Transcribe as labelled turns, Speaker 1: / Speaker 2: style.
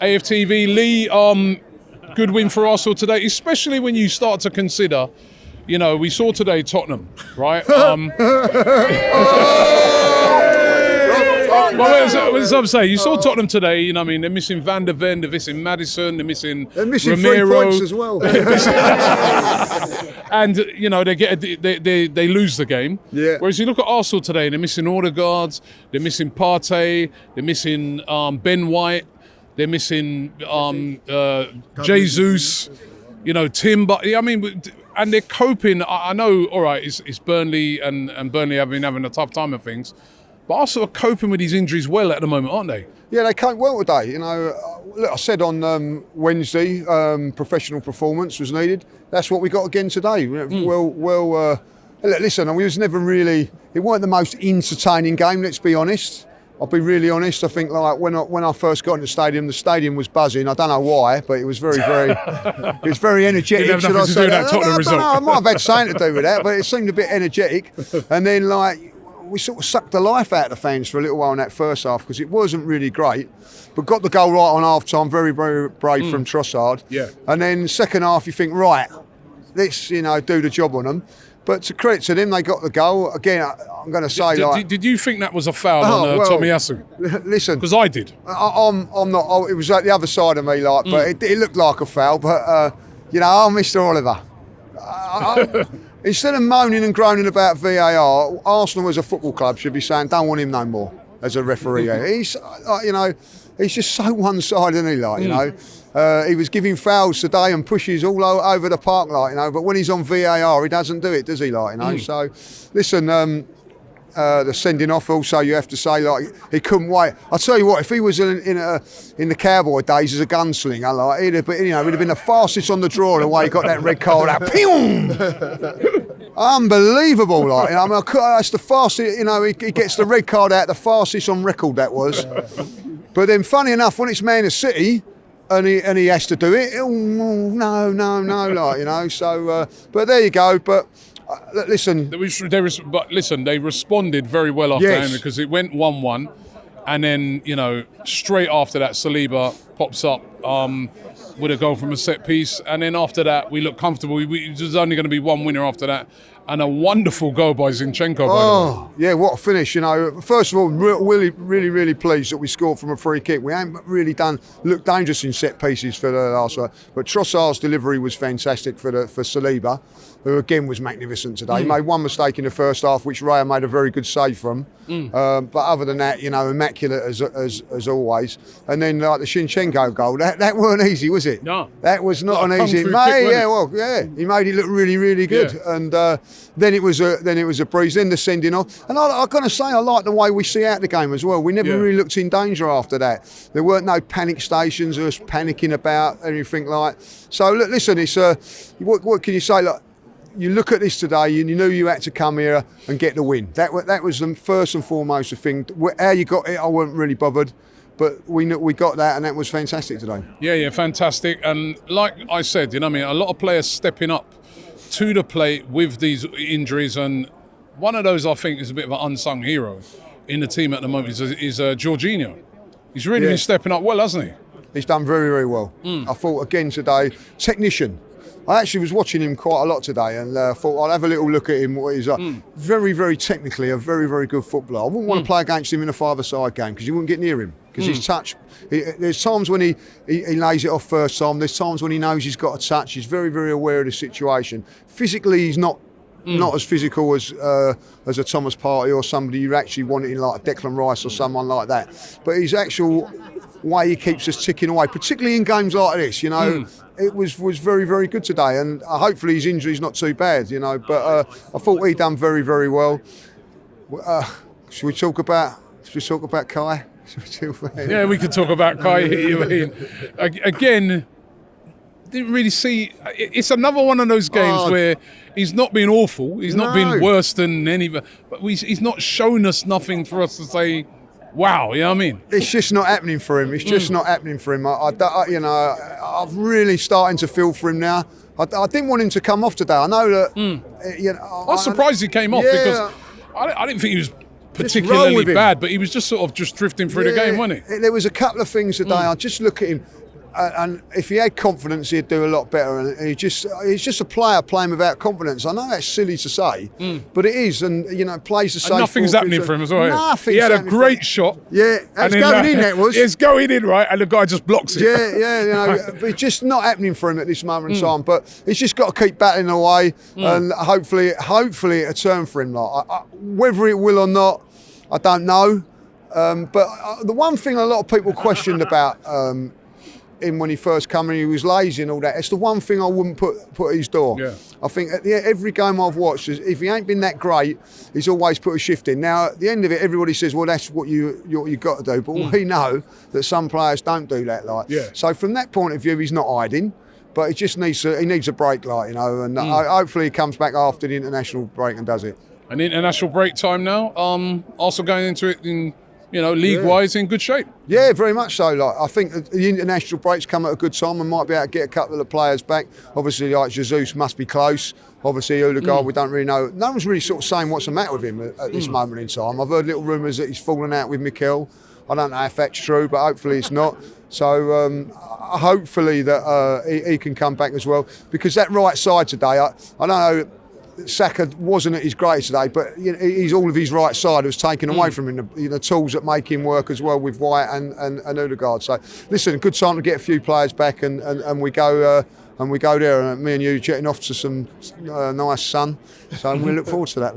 Speaker 1: AFTV. Lee, good win for Arsenal today, especially when you start to consider, we saw today Tottenham, right? Well, as I'm saying, you saw Tottenham today. They're missing Van der Ven, they're missing Maddison, they're missing Romero.
Speaker 2: 3 points as well.
Speaker 1: And they lose the game.
Speaker 2: Yeah.
Speaker 1: Whereas you look at Arsenal today, they're missing Odegaard, they're missing Partey, they're missing Ben White, they're missing Jesus, Timber. And they're coping. I know, all right, it's Burnley and Burnley have been having a tough time of things. But Arsenal are coping with these injuries well at the moment, aren't they?
Speaker 2: Yeah, they cope well today. Look, I said on Wednesday, professional performance was needed. That's what we got again today. Listen, it was never really. It weren't the most entertaining game. Let's be honest. I'll be really honest. I think like when I first got into the stadium was buzzing. I don't know why, but it was very, it was very energetic.
Speaker 1: It didn't have nothing to do with that Tottenham result.
Speaker 2: I might have had something to do with that, but it seemed a bit energetic. And then we sort of sucked the life out of the fans for a little while in that first half because it wasn't really great, but got the goal right on half time. Very, very brave from Trossard.
Speaker 1: Yeah.
Speaker 2: And then second half, you think, right, let's do the job on them. But to credit to them, they got the goal. Again, I'm going to say
Speaker 1: Did you think that was a foul on Tommy Asu?
Speaker 2: Listen,
Speaker 1: because I did.
Speaker 2: I'm not. It was at the other side of me, but it looked like a foul. But I'm Mr. Oliver. Instead of moaning and groaning about VAR, Arsenal as a football club should be saying, "Don't want him no more as a referee." He's just so one-sided, isn't he? He was giving fouls today and pushes all over the park, but when he's on VAR, he doesn't do it, does he? So, listen, the sending off also, you have to say, he couldn't wait. I'll tell you what, if he was in the cowboy days as a gunslinger, he'd have been the fastest on the draw the way he got that red card out. Unbelievable, that's the fastest, he gets the red card out, the fastest on record that was. But then, funny enough, when it's Man City, and he has to do it. No, So, but there you go. But listen,
Speaker 1: they responded very well after that because it went 1-1, and then straight after that, Saliba pops up with a goal from a set piece, and then after that, we look comfortable. There's only going to be one winner after that. And a wonderful goal by Zinchenko.
Speaker 2: Yeah, what a finish! First of all, really, really, really pleased that we scored from a free kick. We haven't really looked dangerous in set pieces for the last one, but Trossard's delivery was fantastic for Saliba, who again was magnificent today. He made one mistake in the first half, which Raya made a very good save from. But other than that, immaculate as always. And then the Zinchenko goal, that weren't easy, was it?
Speaker 1: No,
Speaker 2: that was not an easy. He made it look really, really good.
Speaker 1: Yeah.
Speaker 2: And then it was a breeze. Then the sending off, and I've got to say I like the way we see out the game as well. We never really looked in danger after that. There weren't no panic stations, us panicking about anything like. So look, listen, it's what can you say? You look at this today, and you knew you had to come here and get the win. That was the first and foremost the thing. How you got it, I wasn't really bothered. But we got that, and that was fantastic today.
Speaker 1: Yeah, fantastic. And like I said, a lot of players stepping up to the plate with these injuries, and one of those I think is a bit of an unsung hero in the team at the moment is Jorginho. He's really been stepping up well, hasn't he?
Speaker 2: He's done very, very well. I thought again today, technician. I actually was watching him quite a lot today, and thought I'll have a little look at him. What he's like, very, very technically a very, very good footballer. I wouldn't want to play against him in a five-a-side game because you wouldn't get near him. Because his touch, there's times when he lays it off first time. There's times when he knows he's got a touch. He's very, very aware of the situation. Physically, he's not as physical as a Thomas Partey or somebody you actually want in like a Declan Rice or someone like that. But his actual way he keeps us ticking away, particularly in games like this, it was very, very good today. And hopefully his injury's not too bad, But I thought he done very, very well. Should we talk about Kai?
Speaker 1: Yeah, we could talk about Kai. Again, didn't really see. It's another one of those games where he's not been awful. He's not been worse than any. But he's not shown us nothing for us to say, wow. You know what I mean?
Speaker 2: It's just not happening for him. It's just not happening for him. I'm really starting to feel for him now. I didn't want him to come off today. I know that.
Speaker 1: I was surprised he came off because I didn't think he was particularly bad, but he was just sort of just drifting through the game, wasn't he?
Speaker 2: There was a couple of things today. I just look at him, and if he had confidence, he'd do a lot better. And he's just a player playing without confidence. I know that's silly to say, but it is. And plays the same.
Speaker 1: Nothing's happening for him as well.
Speaker 2: Nothing.
Speaker 1: He had a great shot.
Speaker 2: Yeah, that's going in. That was.
Speaker 1: It's going in, right, and the guy just blocks it.
Speaker 2: Yeah. But it's just not happening for him at this moment in time. But he's just got to keep battling away, and hopefully it'll turn for him. Whether it will or not, I don't know. But the one thing a lot of people questioned about him when he first came in, he was lazy and all that. It's the one thing I wouldn't put at his door. Yeah. I think every game I've watched, if he ain't been that great, he's always put a shift in. Now, at the end of it, everybody says, well, that's what you got to do. But we know that some players don't do that. So from that point of view, he's not hiding. But he just needs a break, and hopefully he comes back after the international break and does it.
Speaker 1: An international break time now. Also going into it in league-wise in good shape.
Speaker 2: Yeah, very much so. I think the international breaks come at a good time and might be able to get a couple of players back. Obviously, Jesus must be close. Obviously, Odegaard, we don't really know. No one's really sort of saying what's the matter with him at this moment in time. I've heard little rumours that he's fallen out with Mikel. I don't know if that's true, but hopefully it's not. So hopefully that he can come back as well. Because that right side today, I don't know, Saka wasn't at his greatest today, but he's all of his right side was taken away from him. The tools that make him work as well with White and Odegaard. So listen, good time to get a few players back, and we go there. And me and you jetting off to some nice sun. So we look forward to that,